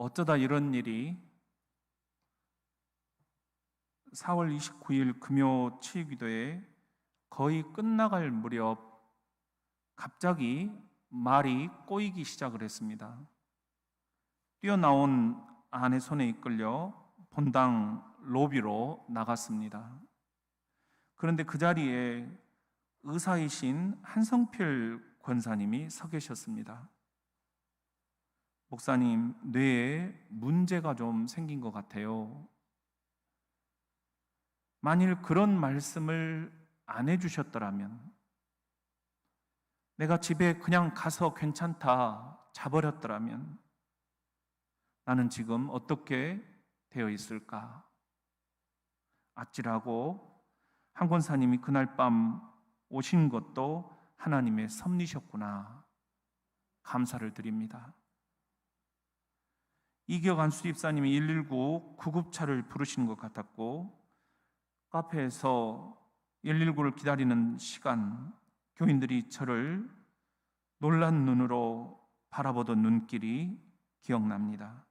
어쩌다 이런 일이 4월 29일 금요 치유기도에 거의 끝나갈 무렵 갑자기 말이 꼬이기 시작을 했습니다. 뛰어나온 아내 손에 이끌려 본당 로비로 나갔습니다. 그런데 그 자리에 의사이신 한성필 권사님이 서 계셨습니다. 목사님, 뇌에 문제가 좀 생긴 것 같아요. 만일 그런 말씀을 안 해주셨더라면, 내가 집에 그냥 가서 괜찮다 자버렸더라면 나는 지금 어떻게 되어 있을까? 아찔하고 한 권사님이 그날 밤 오신 것도 하나님의 섭리셨구나. 감사를 드립니다. 이기혁 안수집사님이 119 구급차를 부르시는 것 같았고, 카페에서 119를 기다리는 시간, 교인들이 저를 놀란 눈으로 바라보던 눈길이 기억납니다.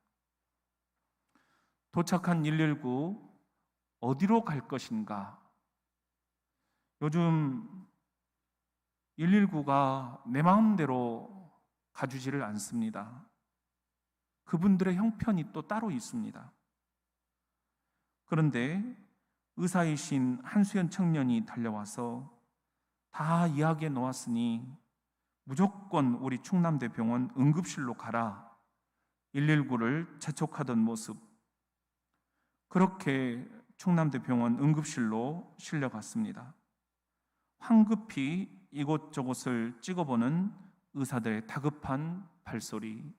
도착한 119, 어디로 갈 것인가? 요즘 119가 내 마음대로 가주지를 않습니다. 그분들의 형편이 또 따로 있습니다. 그런데 의사이신 한수연 청년이 달려와서 다 이야기해 놓았으니 무조건 우리 충남대병원 응급실로 가라, 119를 재촉하던 모습, 그렇게 충남대병원 응급실로 실려갔습니다. 황급히 이곳저곳을 찍어보는 의사들의 다급한 발소리,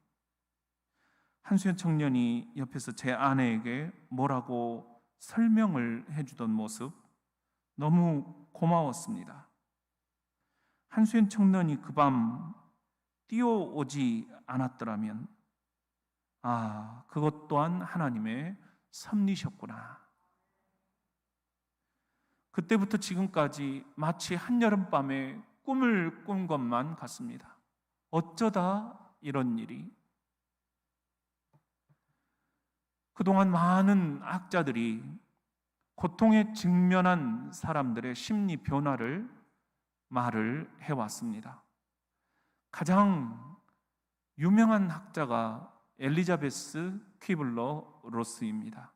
한수연 청년이 옆에서 제 아내에게 뭐라고 설명을 해주던 모습, 너무 고마웠습니다. 한수연 청년이 그 밤 뛰어오지 않았더라면, 그것 또한 하나님의 섭리셨구나. 그때부터 지금까지 마치 한여름밤에 꿈을 꾼 것만 같습니다. 어쩌다 이런 일이. 그동안 많은 학자들이 고통에 직면한 사람들의 심리 변화를 말을 해왔습니다. 가장 유명한 학자가 엘리자베스 퀴블러 로스입니다.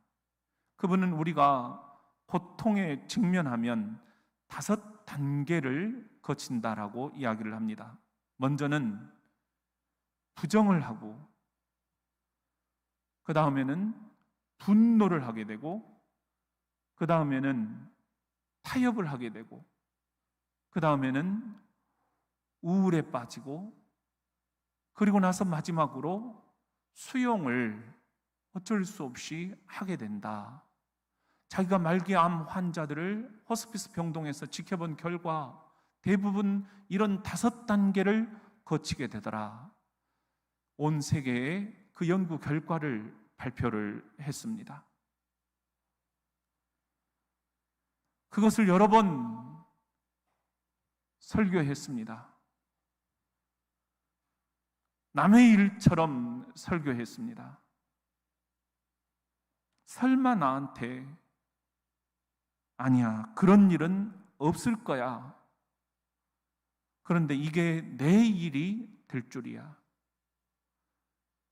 그분은 우리가 고통에 직면하면 5단계를 거친다라고 이야기를 합니다. 먼저는 부정을 하고, 그 다음에는 분노를 하게 되고, 그 다음에는 타협을 하게 되고, 그 다음에는 우울에 빠지고, 그리고 나서 마지막으로 수용을 어쩔 수 없이 하게 된다. 자기가 말기암 환자들을 호스피스 병동에서 지켜본 결과 대부분 이런 5단계를 거치게 되더라. 온 세계에 그 연구 결과를 발표를 했습니다. 그것을 여러 번 설교했습니다. 남의 일처럼 설교했습니다. 설마 나한테, 아니야, 그런 일은 없을 거야. 그런데 이게 내 일이 될 줄이야.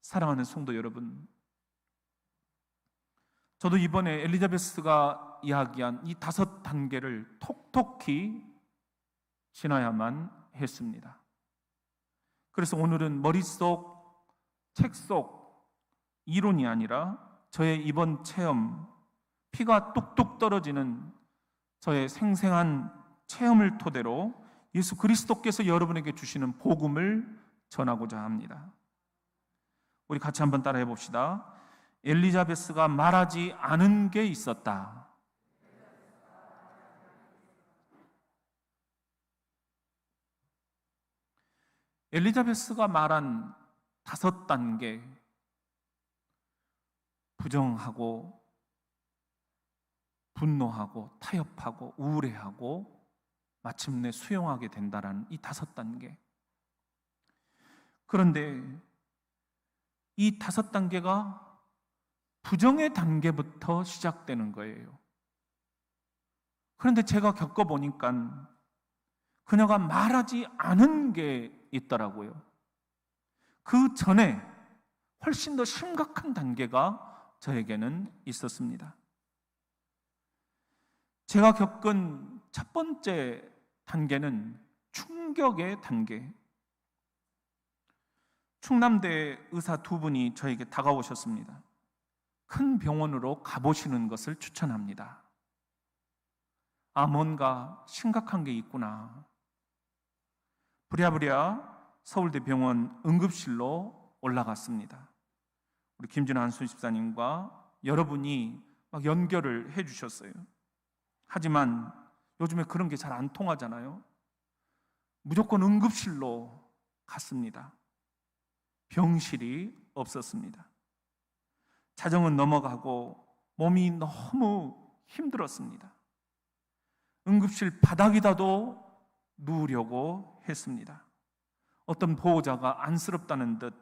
사랑하는 성도 여러분, 저도 이번에 엘리자베스가 이야기한 이 5단계를 톡톡히 지나야만 했습니다. 그래서 오늘은 머릿속, 책 속 이론이 아니라 저의 이번 체험, 피가 뚝뚝 떨어지는 저의 생생한 체험을 토대로 예수 그리스도께서 여러분에게 주시는 복음을 전하고자 합니다. 우리 같이 한번 따라해 봅시다. 엘리자베스가 말하지 않은 게 있었다. 엘리자베스가 말한 5단계, 부정하고 분노하고 타협하고 우울해하고 마침내 수용하게 된다라는 이 5단계. 그런데 이 5단계가 부정의 단계부터 시작되는 거예요. 그런데 제가 겪어보니까 그녀가 말하지 않은 게 있더라고요. 그 전에 훨씬 더 심각한 단계가 저에게는 있었습니다. 제가 겪은 첫 번째 단계는 충격의 단계. 충남대 의사 2분이 저에게 다가오셨습니다. 큰 병원으로 가보시는 것을 추천합니다. 아, 뭔가 심각한 게 있구나. 부랴부랴 서울대병원 응급실로 올라갔습니다. 우리 김진아 안수 집사님과 여러분이 막 연결을 해주셨어요. 하지만 요즘에 그런 게 잘 안 통하잖아요. 무조건 응급실로 갔습니다. 병실이 없었습니다. 자정은 넘어가고 몸이 너무 힘들었습니다. 응급실 바닥에다도 누우려고 했습니다. 어떤 보호자가 안쓰럽다는 듯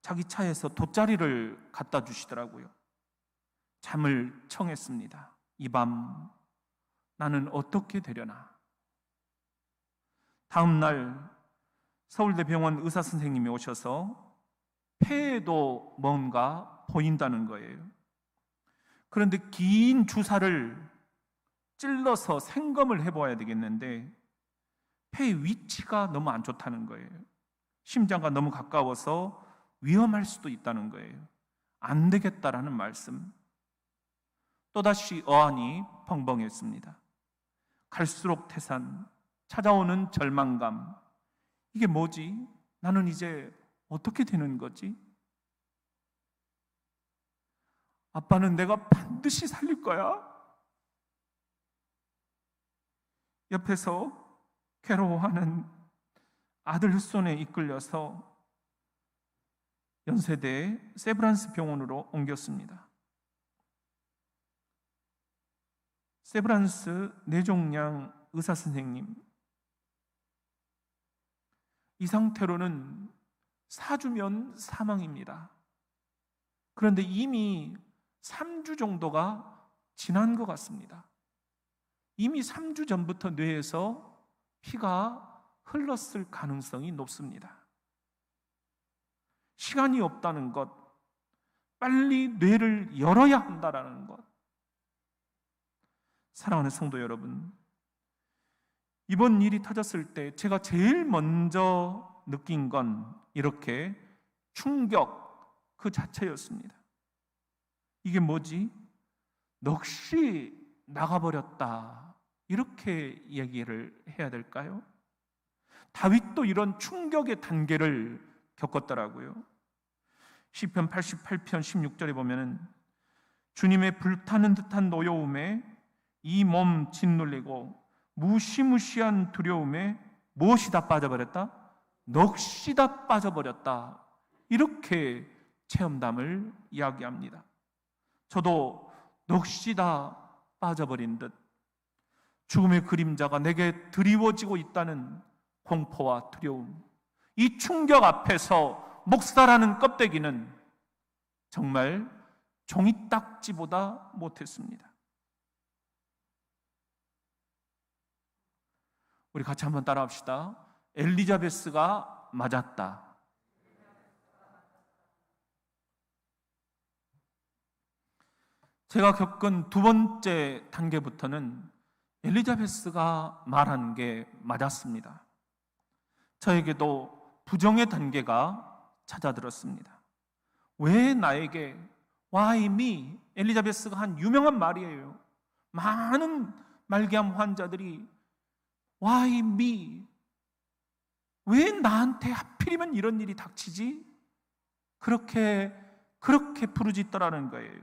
자기 차에서 돗자리를 갖다 주시더라고요. 잠을 청했습니다. 이 밤 나는 어떻게 되려나. 다음 날 서울대병원 의사 선생님이 오셔서 폐에도 뭔가 보인다는 거예요. 그런데 긴 주사를 찔러서 생검을 해봐야 되겠는데 폐의 위치가 너무 안 좋다는 거예요. 심장과 너무 가까워서 위험할 수도 있다는 거예요. 안 되겠다라는 말씀. 또다시 어안이 벙벙했습니다. 갈수록 태산, 찾아오는 절망감. 이게 뭐지? 나는 이제 어떻게 되는 거지? 아빠는 내가 반드시 살릴 거야. 옆에서 괴로워하는 아들 손에 이끌려서 연세대 세브란스 병원으로 옮겼습니다. 세브란스 뇌종양 의사 선생님, 이 상태로는 4주면 사망입니다. 그런데 이미 3주 정도가 지난 것 같습니다. 이미 3주 전부터 뇌에서 피가 흘렀을 가능성이 높습니다. 시간이 없다는 것, 빨리 뇌를 열어야 한다는 것. 사랑하는 성도 여러분, 이번 일이 터졌을 때 제가 제일 먼저 느낀 건 이렇게 충격 그 자체였습니다. 이게 뭐지? 넋이 나가버렸다. 이렇게 얘기를 해야 될까요? 다윗도 이런 충격의 단계를 겪었더라고요. 시편 88편 16절에 보면은 주님의 불타는 듯한 노여움에 이 몸 짓눌리고 무시무시한 두려움에 무엇이 다 빠져버렸다? 넋이 다 빠져버렸다. 이렇게 체험담을 이야기합니다. 저도 넋이 다 빠져버린 듯 죽음의 그림자가 내게 드리워지고 있다는 공포와 두려움, 이 충격 앞에서 목사라는 껍데기는 정말 종이딱지보다 못했습니다. 우리 같이 한번 따라합시다. 엘리자베스가 맞았다. 제가 겪은 두 번째 단계부터는 엘리자베스가 말한 게 맞았습니다. 저에게도 부정의 단계가 찾아들었습니다. 왜 나에게? Why me? 엘리자베스가 한 유명한 말이에요. 많은 말기암 환자들이 Why me? 왜 나한테 하필이면 이런 일이 닥치지? 그렇게 부르짖더라는 거예요.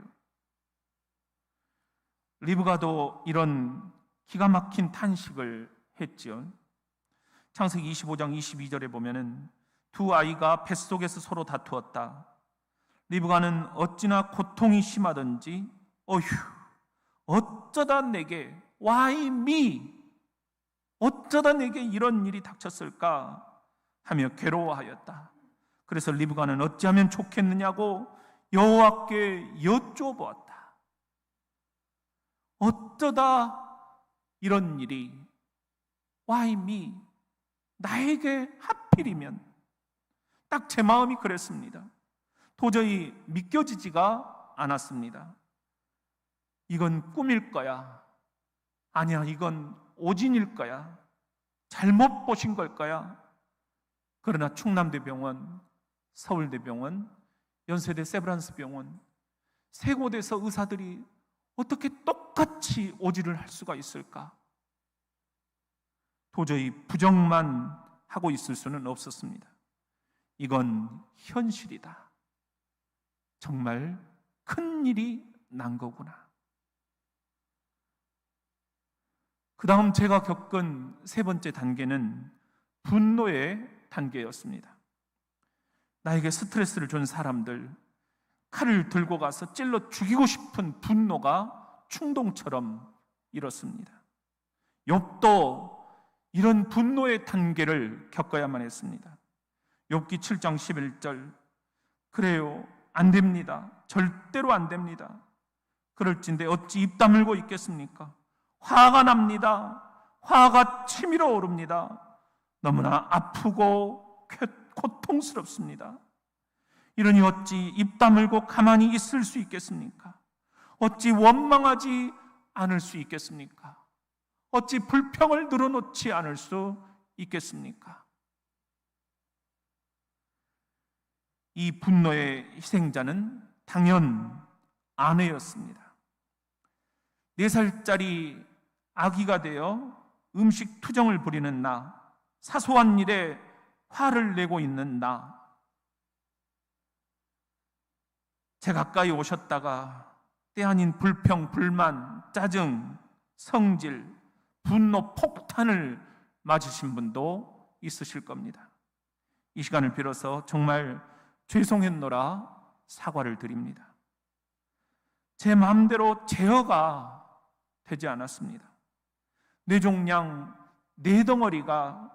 리브가도 이런 기가 막힌 탄식을 했지요. 창세기 25장 22절에 보면은 두 아이가 뱃속에서 서로 다투었다. 리브가는 어찌나 고통이 심하든지 어휴, 어쩌다 내게 Why me? 어쩌다 내게 이런 일이 닥쳤을까 하며 괴로워하였다. 그래서 리브가는 어찌하면 좋겠느냐고 여호와께 여쭤보았다. 어쩌다 이런 일이, why me? 나에게 하필이면. 딱 제 마음이 그랬습니다. 도저히 믿겨지지가 않았습니다. 이건 꿈일 거야. 아니야, 이건 오진일 거야. 잘못 보신 걸 거야. 그러나 충남대병원, 서울대병원, 연세대 세브란스병원 세 곳에서 의사들이 어떻게 똑같이 오지를 할 수가 있을까? 도저히 부정만 하고 있을 수는 없었습니다. 이건 현실이다. 정말 큰 일이 난 거구나. 그 다음 제가 겪은 세 번째 단계는 분노의 단계였습니다. 나에게 스트레스를 준 사람들, 칼을 들고 가서 찔러 죽이고 싶은 분노가 충동처럼 일었습니다. 욥도 이런 분노의 단계를 겪어야만 했습니다. 욥기 7장 11절, 그래요, 안 됩니다. 절대로 안 됩니다. 그럴진데 어찌 입 다물고 있겠습니까? 화가 납니다. 화가 치밀어 오릅니다. 너무나 아프고 고통스럽습니다. 이러니 어찌 입 다물고 가만히 있을 수 있겠습니까? 어찌 원망하지 않을 수 있겠습니까? 어찌 불평을 늘어놓지 않을 수 있겠습니까? 이 분노의 희생자는 당연 아내였습니다. 4살짜리 아기가 되어 음식 투정을 부리는 나, 사소한 일에 화를 내고 있는 나, 제 가까이 오셨다가 때 아닌 불평, 불만, 짜증, 성질, 분노 폭탄을 맞으신 분도 있으실 겁니다. 이 시간을 빌어서 정말 죄송했노라 사과를 드립니다. 제 마음대로 제어가 되지 않았습니다. 뇌종양, 뇌덩어리가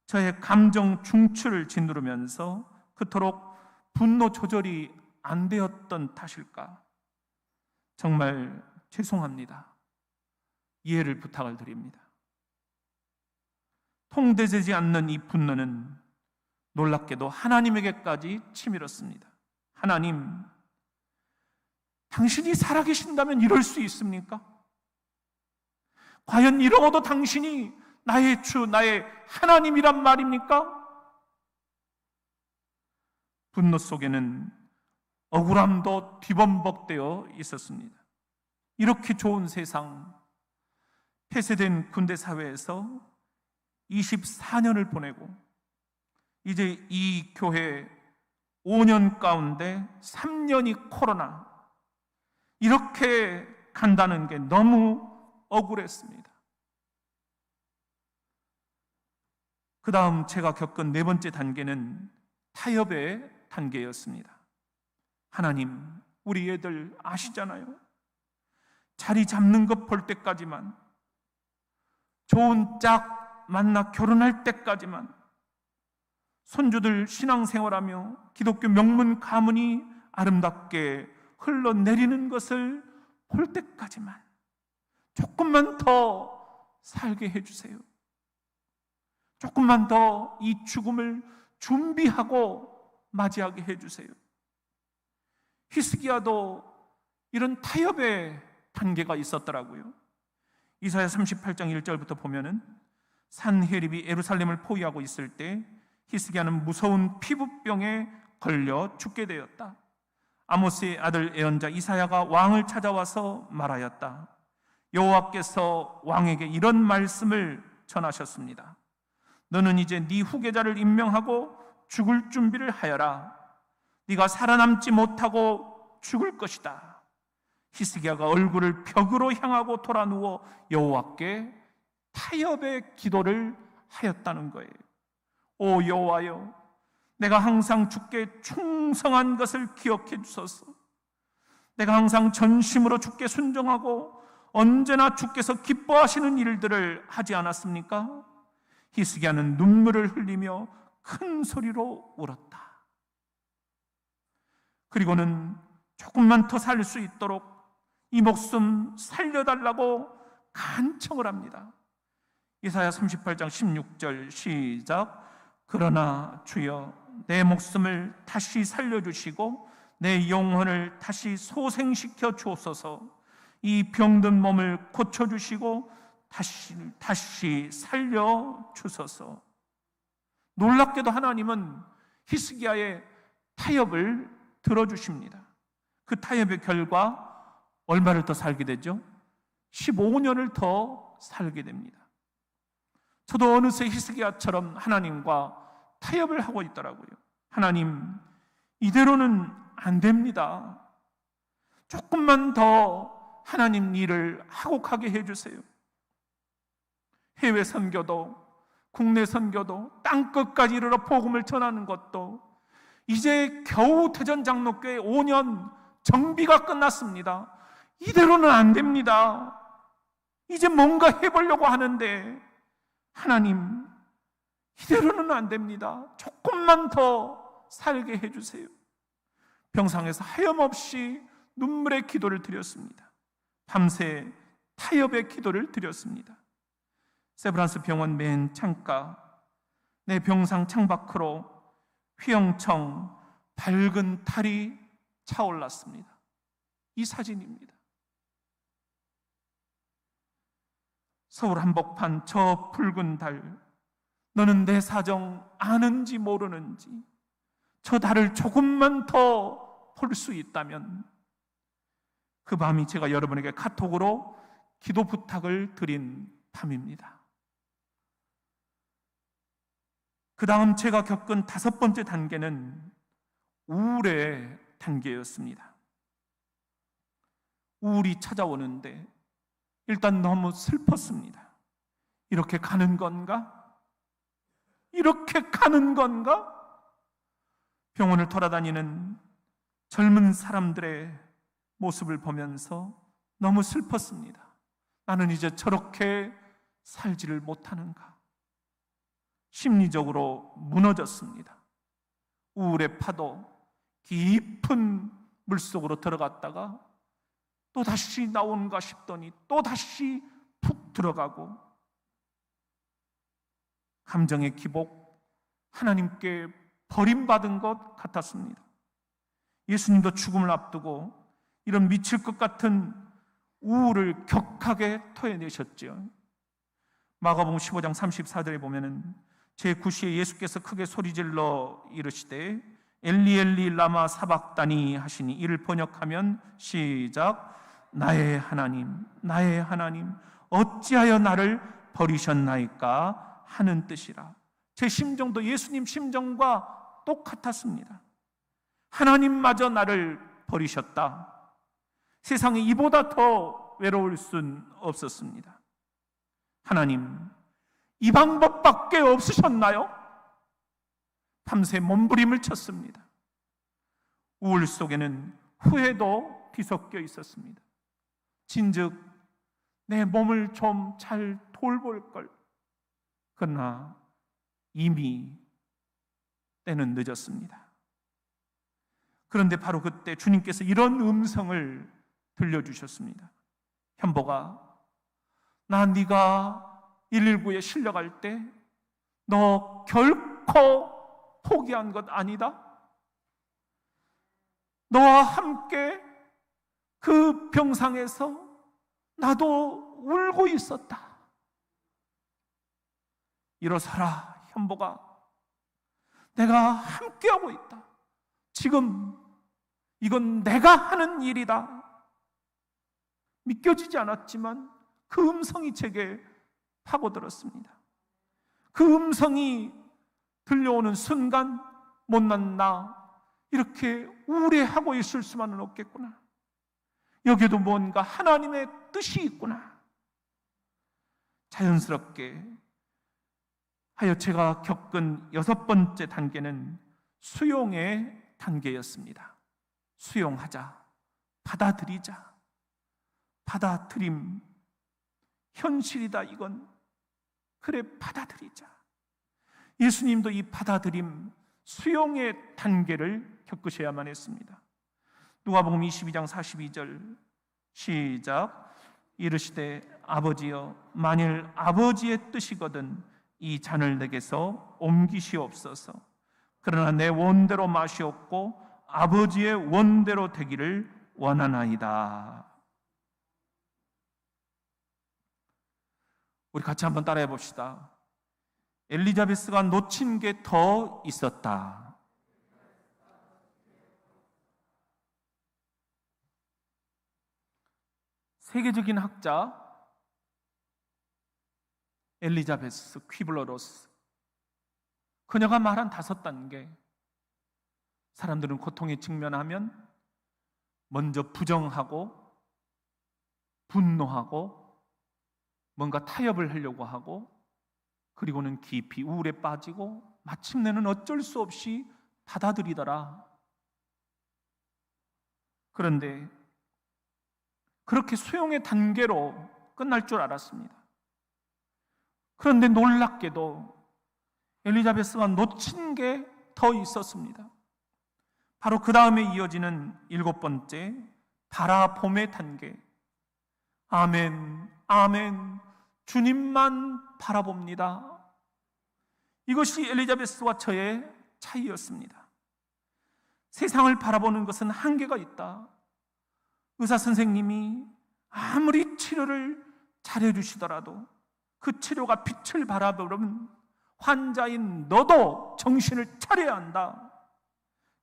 저의 감정 중추를 짓누르면서 그토록 분노 조절이 안 되었던 탓일까? 정말 죄송합니다. 이해를 부탁을 드립니다. 통제되지 않는 이 분노는 놀랍게도 하나님에게까지 치밀었습니다. 하나님, 당신이 살아계신다면 이럴 수 있습니까? 과연 이러고도 당신이 나의 주, 나의 하나님이란 말입니까? 분노 속에는 억울함도 뒤범벅되어 있었습니다. 이렇게 좋은 세상, 폐쇄된 군대 사회에서 24년을 보내고 이제 이 교회 5년 가운데 3년이 코로나, 이렇게 간다는 게 너무 억울했습니다. 그 다음 제가 겪은 4번째 단계는 타협의 단계였습니다. 하나님, 우리 애들 아시잖아요. 자리 잡는 것 볼 때까지만, 좋은 짝 만나 결혼할 때까지만, 손주들 신앙생활하며 기독교 명문 가문이 아름답게 흘러내리는 것을 볼 때까지만 조금만 더 살게 해주세요. 조금만 더 이 죽음을 준비하고 맞이하게 해주세요. 히스기야도 이런 타협의 단계가 있었더라고요. 이사야 38장 1절부터 보면은 산헤립이 예루살렘을 포위하고 있을 때 히스기야는 무서운 피부병에 걸려 죽게 되었다. 아모스의 아들 예언자 이사야가 왕을 찾아와서 말하였다. 여호와께서 왕에게 이런 말씀을 전하셨습니다. 너는 이제 네 후계자를 임명하고 죽을 준비를 하여라. 네가 살아남지 못하고 죽을 것이다. 히스기야가 얼굴을 벽으로 향하고 돌아 누워 여호와께 타협의 기도를 하였다는 거예요. 오 여호와여, 내가 항상 주께 충성한 것을 기억해 주소서. 내가 항상 전심으로 주께 순종하고 언제나 주께서 기뻐하시는 일들을 하지 않았습니까? 히스기야는 눈물을 흘리며 큰 소리로 울었다. 그리고는 조금만 더 살 수 있도록 이 목숨 살려달라고 간청을 합니다. 이사야 38장 16절 시작. 그러나 주여 내 목숨을 다시 살려주시고 내 영혼을 다시 소생시켜 주옵소서. 이 병든 몸을 고쳐주시고 다시 살려주소서. 놀랍게도 하나님은 히스기야의 타협을 들어주십니다. 그 타협의 결과 얼마를 더 살게 되죠? 15년을 더 살게 됩니다. 저도 어느새 히스기야처럼 하나님과 타협을 하고 있더라고요. 하나님, 이대로는 안 됩니다. 조금만 더 하나님 일을 하고 가게 해주세요. 해외 선교도, 국내 선교도, 땅끝까지 이르러 복음을 전하는 것도 이제 겨우 대전장로교회 5년 정비가 끝났습니다. 이대로는 안 됩니다. 이제 뭔가 해보려고 하는데 하나님, 이대로는 안 됩니다. 조금만 더 살게 해주세요. 병상에서 하염없이 눈물의 기도를 드렸습니다. 밤새 타협의 기도를 드렸습니다. 세브란스 병원 맨 창가, 내 병상 창밖으로 휘영청 밝은 달이 차올랐습니다. 이 사진입니다. 서울 한복판 저 붉은 달, 너는 내 사정 아는지 모르는지, 저 달을 조금만 더 볼 수 있다면, 그 밤이 제가 여러분에게 카톡으로 기도 부탁을 드린 밤입니다. 그 다음 제가 겪은 5번째 단계는 우울의 단계였습니다. 우울이 찾아오는데 일단 너무 슬펐습니다. 이렇게 가는 건가? 이렇게 가는 건가? 병원을 돌아다니는 젊은 사람들의 모습을 보면서 너무 슬펐습니다. 나는 이제 저렇게 살지를 못하는가? 심리적으로 무너졌습니다. 우울의 파도, 깊은 물속으로 들어갔다가 또 다시 나온가 싶더니 또 다시 푹 들어가고, 감정의 기복, 하나님께 버림받은 것 같았습니다. 예수님도 죽음을 앞두고 이런 미칠 것 같은 우울을 격하게 토해내셨죠. 마가복음 15장 34절에 보면은 제9시에 예수께서 크게 소리질러 이르시되 엘리 엘리 라마 사박다니 하시니, 이를 번역하면 시작. 나의 하나님, 나의 하나님, 어찌하여 나를 버리셨나이까 하는 뜻이라. 제 심정도 예수님 심정과 똑같았습니다. 하나님마저 나를 버리셨다. 세상에 이보다 더 외로울 순 없었습니다. 하나님, 이 방법밖에 없으셨나요? 밤새 몸부림을 쳤습니다. 우울 속에는 후회도 뒤섞여 있었습니다. 진즉 내 몸을 좀 잘 돌볼 걸. 그러나 이미 때는 늦었습니다. 그런데 바로 그때 주님께서 이런 음성을 들려주셨습니다. 현보가, 나 네가 119에 실려갈 때 너 결코 포기한 것 아니다. 너와 함께 그 병상에서 나도 울고 있었다. 일어서라 현보가, 내가 함께하고 있다. 지금 이건 내가 하는 일이다. 믿겨지지 않았지만 그 음성이 제게 파고들었습니다. 그 음성이 들려오는 순간 못난 나 이렇게 우울해하고 있을 수만은 없겠구나. 여기에도 뭔가 하나님의 뜻이 있구나. 자연스럽게 하여 제가 겪은 6번째 단계는 수용의 단계였습니다. 수용하자, 받아들이자. 받아들임, 현실이다 이건. 그래, 받아들이자. 예수님도 이 받아들임, 수용의 단계를 겪으셔야만 했습니다. 누가복음 22장 42절 시작. 이르시되 아버지여 만일 아버지의 뜻이거든 이 잔을 내게서 옮기시옵소서. 그러나 내 원대로 마시옵고 아버지의 원대로 되기를 원하나이다. 우리 같이 한번 따라해 봅시다. 엘리자베스가 놓친 게 더 있었다. 세계적인 학자 엘리자베스 퀴블러로스, 그녀가 말한 5단계, 사람들은 고통에 직면하면 먼저 부정하고 분노하고 뭔가 타협을 하려고 하고, 그리고는 깊이 우울에 빠지고 마침내는 어쩔 수 없이 받아들이더라. 그런데 그렇게 수용의 단계로 끝날 줄 알았습니다. 그런데 놀랍게도 엘리자베스가 놓친 게 더 있었습니다. 바로 그 다음에 이어지는 7번째 바라봄의 단계. 아멘, 아멘, 주님만 바라봅니다. 이것이 엘리자베스와 저의 차이였습니다. 세상을 바라보는 것은 한계가 있다. 의사 선생님이 아무리 치료를 잘해주시더라도 그 치료가 빛을 발하려면 환자인 너도 정신을 차려야 한다.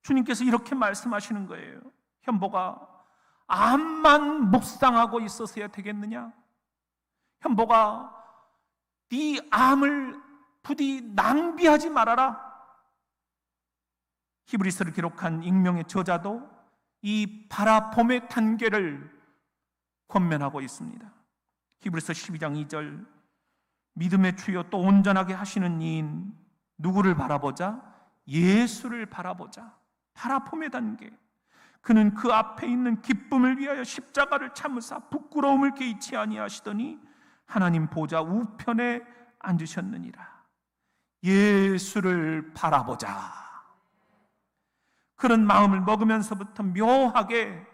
주님께서 이렇게 말씀하시는 거예요. 현보가 암만 묵상하고 있었어야 되겠느냐? 현보가 네 암을 부디 낭비하지 말아라. 히브리서를 기록한 익명의 저자도 이 바라봄의 단계를 권면하고 있습니다. 히브리서 12장 2절, 믿음의 주여 또 온전하게 하시는 이인 누구를 바라보자? 예수를 바라보자. 바라봄의 단계. 그는 그 앞에 있는 기쁨을 위하여 십자가를 참으사 부끄러움을 개의치 아니하시더니 하나님 보좌 우편에 앉으셨느니라. 예수를 바라보자. 그런 마음을 먹으면서부터 묘하게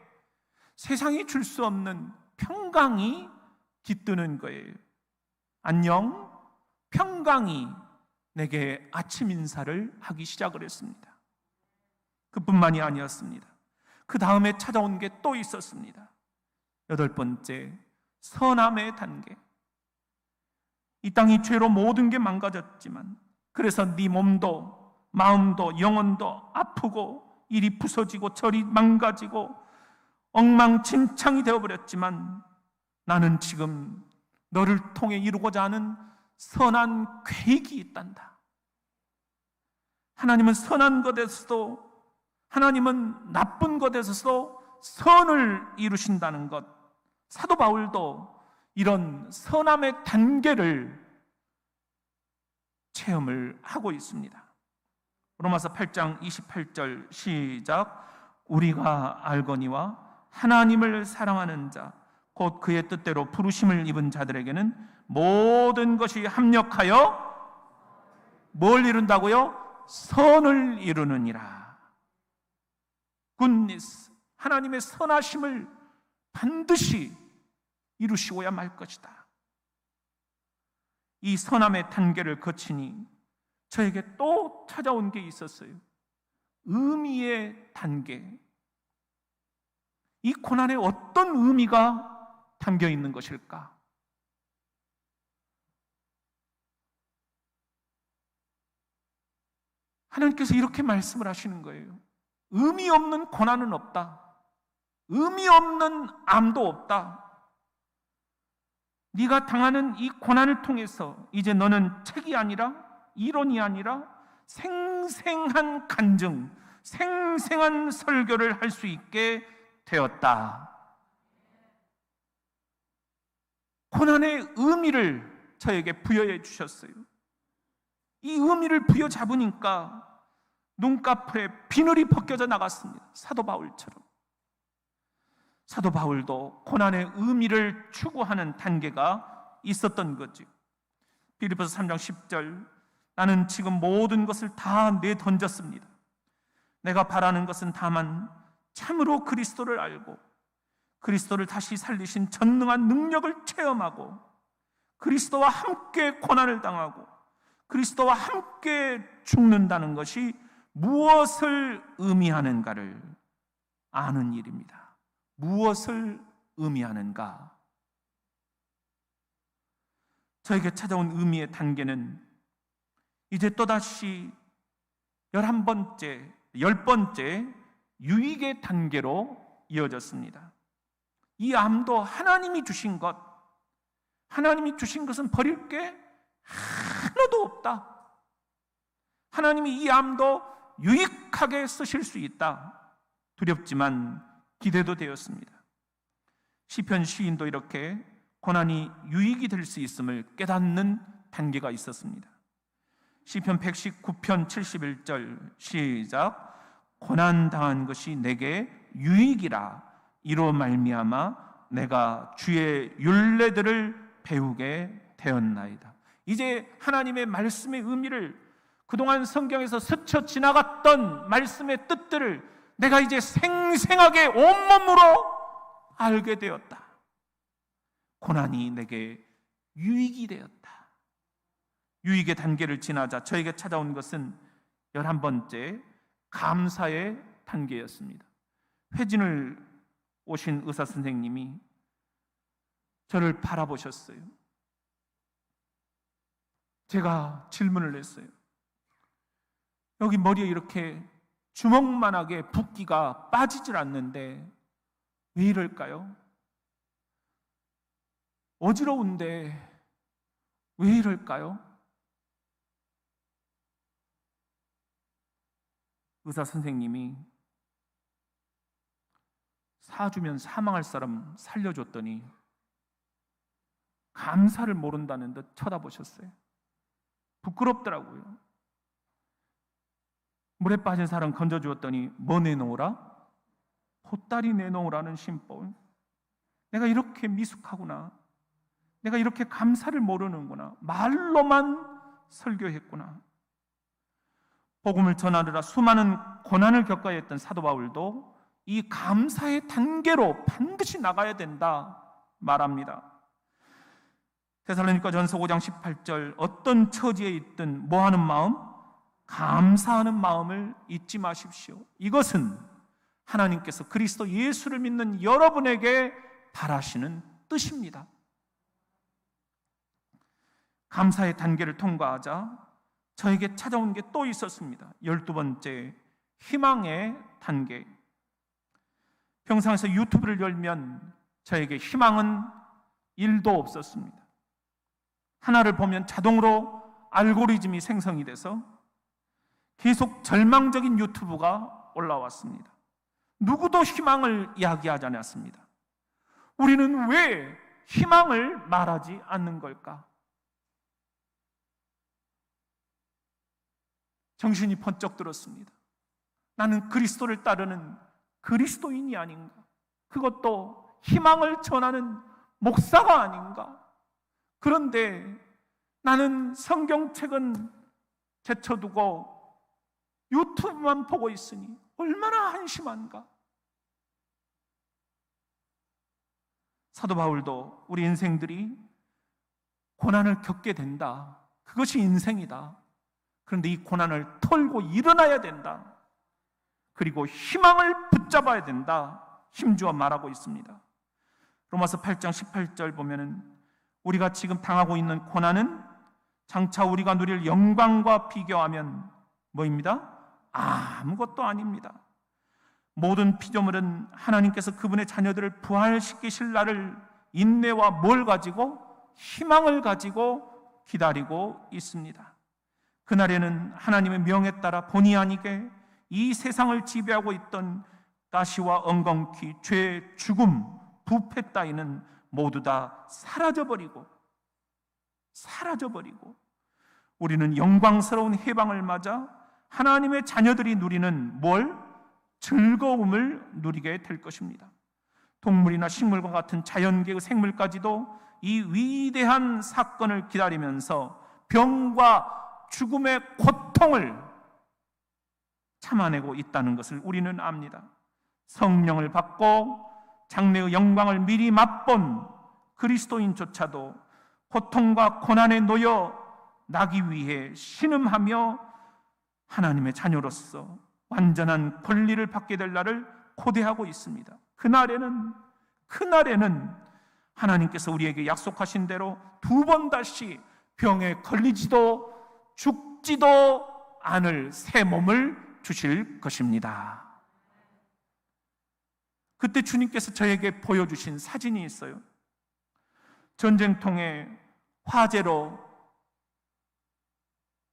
세상이 줄 수 없는 평강이 깃드는 거예요. 안녕, 평강이 내게 아침 인사를 하기 시작을 했습니다. 그뿐만이 아니었습니다. 그 다음에 찾아온 게 또 있었습니다. 8번째, 선함의 단계. 이 땅이 죄로 모든 게 망가졌지만, 그래서 네 몸도 마음도 영혼도 아프고 일이 부서지고 저리 망가지고 엉망진창이 되어버렸지만, 나는 지금 너를 통해 이루고자 하는 선한 계획이 있단다. 하나님은 선한 것에서도, 하나님은 나쁜 것에서도 선을 이루신다는 것, 사도 바울도 이런 선함의 단계를 체험을 하고 있습니다. 로마서 8장 28절 시작. 우리가 알거니와 하나님을 사랑하는 자 곧 그의 뜻대로 부르심을 입은 자들에게는 모든 것이 합력하여 뭘 이룬다고요? 선을 이루느니라. 굿니스, 하나님의 선하심을 반드시 이루시고야 말 것이다. 이 선함의 단계를 거치니 저에게 또 찾아온 게 있었어요. 의미의 단계. 이 고난에 어떤 의미가 담겨 있는 것일까? 하나님께서 이렇게 말씀을 하시는 거예요. 의미 없는 고난은 없다. 의미 없는 암도 없다. 네가 당하는 이 고난을 통해서 이제 너는 책이 아니라, 이론이 아니라 생생한 간증, 생생한 설교를 할 수 있게 되었다. 고난의 의미를 저에게 부여해 주셨어요. 이 의미를 부여잡으니까 눈꺼풀에 비늘이 벗겨져 나갔습니다. 사도 바울처럼. 사도 바울도 고난의 의미를 추구하는 단계가 있었던 거죠. 빌립보서 3장 10절, 나는 지금 모든 것을 다 내던졌습니다. 내가 바라는 것은 다만 참으로 그리스도를 알고 그리스도를 다시 살리신 전능한 능력을 체험하고 그리스도와 함께 고난을 당하고 그리스도와 함께 죽는다는 것이 무엇을 의미하는가를 아는 일입니다. 무엇을 의미하는가? 저에게 찾아온 의미의 단계는 이제 또다시 10번째 유익의 단계로 이어졌습니다. 이 암도 하나님이 주신 것, 하나님이 주신 것은 버릴 게 하나도 없다. 하나님이 이 암도 유익하게 쓰실 수 있다. 두렵지만 기대도 되었습니다. 시편 시인도 이렇게 고난이 유익이 될 수 있음을 깨닫는 단계가 있었습니다. 시편 119편 71절 시작. 고난당한 것이 내게 유익이라 이로 말미암아 내가 주의 율례들을 배우게 되었나이다. 이제 하나님의 말씀의 의미를, 그동안 성경에서 스쳐 지나갔던 말씀의 뜻들을 내가 이제 생생하게 온몸으로 알게 되었다. 고난이 내게 유익이 되었다. 유익의 단계를 지나자 저에게 찾아온 것은 11번째 감사의 단계였습니다. 회진을 오신 의사 선생님이 저를 바라보셨어요. 제가 질문을 했어요. 여기 머리에 이렇게 주먹만하게 붓기가 빠지질 않는데 왜 이럴까요? 어지러운데 왜 이럴까요? 의사 선생님이 사주면 사망할 사람 살려줬더니 감사를 모른다는 듯 쳐다보셨어요. 부끄럽더라고요. 물에 빠진 사람 건져주었더니 뭐 내놓으라? 보따리 내놓으라는 심보를. 내가 이렇게 미숙하구나. 내가 이렇게 감사를 모르는구나. 말로만 설교했구나. 복음을 전하느라 수많은 고난을 겪어야 했던 사도 바울도 이 감사의 단계로 반드시 나가야 된다 말합니다. 데살로니가전서 5장 18절 어떤 처지에 있든 뭐하는 마음? 감사하는 마음을 잊지 마십시오. 이것은 하나님께서 그리스도 예수를 믿는 여러분에게 바라시는 뜻입니다. 감사의 단계를 통과하자 저에게 찾아온 게 또 있었습니다. 12번째 희망의 단계. 평상에서 유튜브를 열면 저에게 희망은 1도 없었습니다. 하나를 보면 자동으로 알고리즘이 생성이 돼서 계속 절망적인 유튜브가 올라왔습니다. 누구도 희망을 이야기하지 않았습니다. 우리는 왜 희망을 말하지 않는 걸까? 정신이 번쩍 들었습니다. 나는 그리스도를 따르는 그리스도인이 아닌가? 그것도 희망을 전하는 목사가 아닌가? 그런데 나는 성경책은 제쳐두고 유튜브만 보고 있으니 얼마나 한심한가? 사도 바울도 우리 인생들이 고난을 겪게 된다. 그것이 인생이다. 그런데 이 고난을 털고 일어나야 된다. 그리고 희망을 붙잡아야 된다. 힘주어 말하고 있습니다. 로마서 8장 18절 보면은 우리가 지금 당하고 있는 고난은 장차 우리가 누릴 영광과 비교하면 뭐입니다? 아무것도 아닙니다. 모든 피조물은 하나님께서 그분의 자녀들을 부활시키실 날을 인내와 뭘 가지고? 희망을 가지고 기다리고 있습니다. 그날에는 하나님의 명에 따라 본의 아니게 이 세상을 지배하고 있던 가시와 엉겅퀴, 죄, 죽음, 부패 따위는 모두 다 사라져버리고 우리는 영광스러운 해방을 맞아 하나님의 자녀들이 누리는 뭘? 즐거움을 누리게 될 것입니다. 동물이나 식물과 같은 자연계의 생물까지도 이 위대한 사건을 기다리면서 병과 죽음의 고통을 참아내고 있다는 것을 우리는 압니다. 성령을 받고 장래의 영광을 미리 맛본 그리스도인조차도 고통과 고난에 놓여 나기 위해 신음하며 하나님의 자녀로서 완전한 권리를 받게 될 날을 고대하고 있습니다. 그날에는 하나님께서 우리에게 약속하신 대로 두 번 다시 병에 걸리지도 죽지도 않을 새 몸을 주실 것입니다. 그때 주님께서 저에게 보여주신 사진이 있어요. 전쟁통에 화재로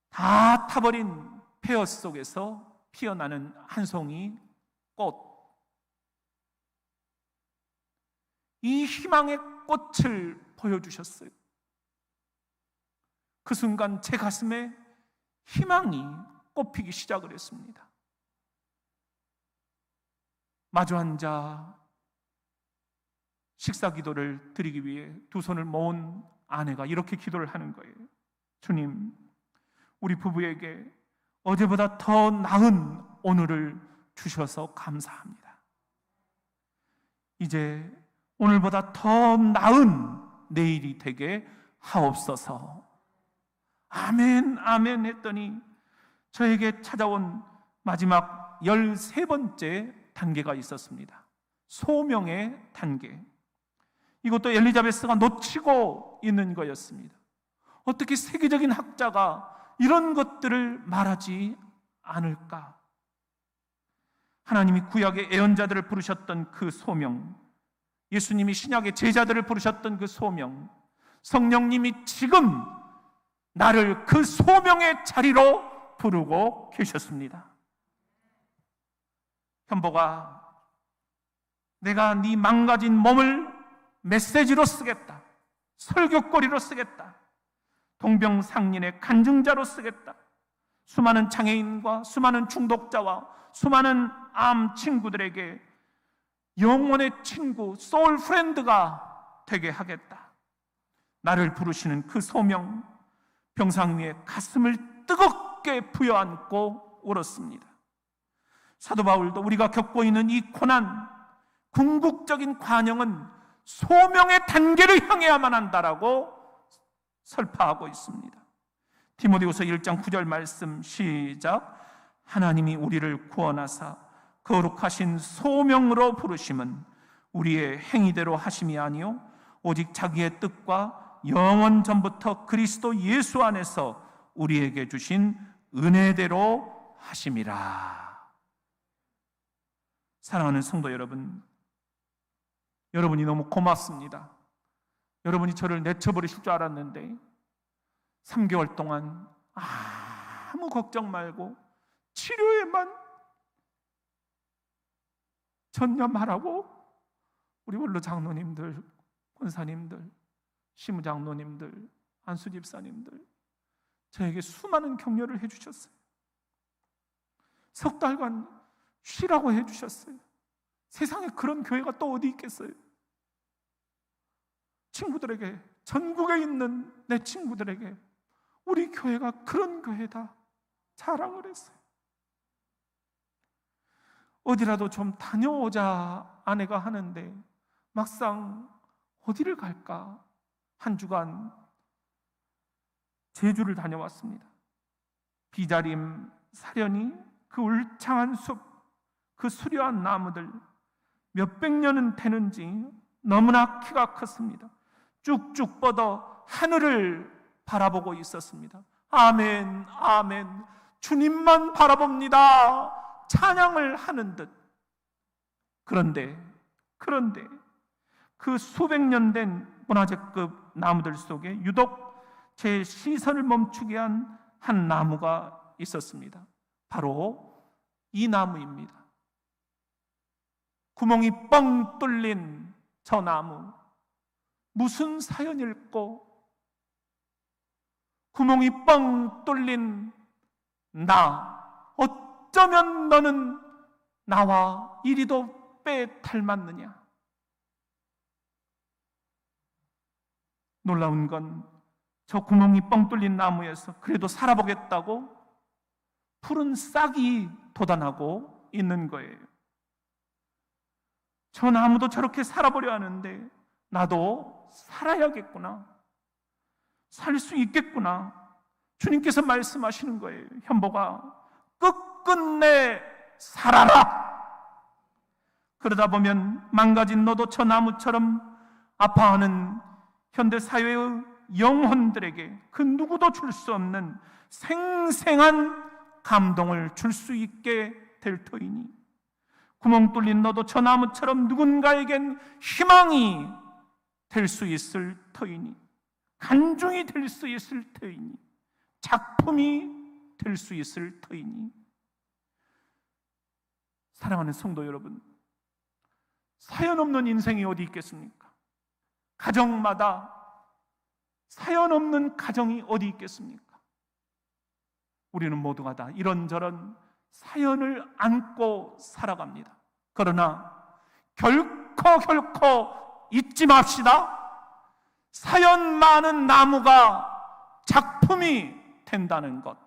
다 타버린 폐허 속에서 피어나는 한 송이 꽃. 이 희망의 꽃을 보여주셨어요. 그 순간 제 가슴에 희망이 꽃피기 시작을 했습니다. 마주 앉아 식사 기도를 드리기 위해 두 손을 모은 아내가 이렇게 기도를 하는 거예요. 주님, 우리 부부에게 어제보다 더 나은 오늘을 주셔서 감사합니다. 이제 오늘보다 더 나은 내일이 되게 하옵소서. 아멘, 아멘 했더니 저에게 찾아온 마지막 13번째 단계가 있었습니다. 소명의 단계. 이것도 엘리자베스가 놓치고 있는 거였습니다. 어떻게 세계적인 학자가 이런 것들을 말하지 않을까? 하나님이 구약의 예언자들을 부르셨던 그 소명, 예수님이 신약의 제자들을 부르셨던 그 소명, 성령님이 지금 나를 그 소명의 자리로 부르고 계셨습니다. 현보가, 내가 네 망가진 몸을 메시지로 쓰겠다. 설교거리로 쓰겠다. 동병상련의 간증자로 쓰겠다. 수많은 장애인과 수많은 중독자와 수많은 암 친구들에게 영혼의 친구, 소울 프렌드가 되게 하겠다. 나를 부르시는 그 소명, 병상 위에 가슴을 뜨겁게 부여안고 울었습니다. 사도 바울도 우리가 겪고 있는 이 고난, 궁극적인 관영은 소명의 단계를 향해야만 한다라고 설파하고 있습니다. 디모데후서 1장 9절 말씀 시작. 하나님이 우리를 구원하사 거룩하신 소명으로 부르심은 우리의 행위대로 하심이 아니요 오직 자기의 뜻과 영원 전부터 그리스도 예수 안에서 우리에게 주신 은혜대로 하심이라. 사랑하는 성도 여러분, 여러분이 너무 고맙습니다. 여러분이 저를 내쳐버리실 줄 알았는데 3개월 동안 아무 걱정 말고 치료에만 전념하라고 우리 원로 장로님들, 권사님들, 시무장로님들, 안수 집사님들 저에게 수많은 격려를 해주셨어요. 석 달간 쉬라고 해주셨어요. 세상에 그런 교회가 또 어디 있겠어요? 친구들에게, 전국에 있는 내 친구들에게 우리 교회가 그런 교회다 자랑을 했어요. 어디라도 좀 다녀오자 아내가 하는데 막상 어디를 갈까? 한 주간 제주를 다녀왔습니다. 비자림, 사려니, 그 울창한 숲, 그 수려한 나무들 몇백 년은 되는지 너무나 키가 컸습니다. 쭉쭉 뻗어 하늘을 바라보고 있었습니다. 아멘, 아멘. 주님만 바라봅니다. 찬양을 하는 듯. 그런데 그 수백 년 된 문화재급 나무들 속에 유독 제 시선을 멈추게 한 나무가 있었습니다. 바로 이 나무입니다. 구멍이 뻥 뚫린 저 나무, 무슨 사연일꼬? 구멍이 뻥 뚫린 나, 어쩌면 너는 나와 이리도 빼 닮았느냐? 놀라운 건 저 구멍이 뻥 뚫린 나무에서 그래도 살아보겠다고 푸른 싹이 돋아나고 있는 거예요. 저 나무도 저렇게 살아보려 하는데 나도 살아야겠구나, 살 수 있겠구나. 주님께서 말씀하시는 거예요. 현보가 끝끝내 살아라. 그러다 보면 망가진 너도 저 나무처럼 아파하는 현대사회의 영혼들에게 그 누구도 줄 수 없는 생생한 감동을 줄 수 있게 될 터이니, 구멍 뚫린 너도 저 나무처럼 누군가에겐 희망이 될 수 있을 터이니, 간증이 될 수 있을 터이니, 작품이 될 수 있을 터이니. 사랑하는 성도 여러분, 사연 없는 인생이 어디 있겠습니까? 가정마다 사연 없는 가정이 어디 있겠습니까? 우리는 모두가 다 이런저런 사연을 안고 살아갑니다. 그러나 결코 잊지 맙시다. 사연 많은 나무가 작품이 된다는 것,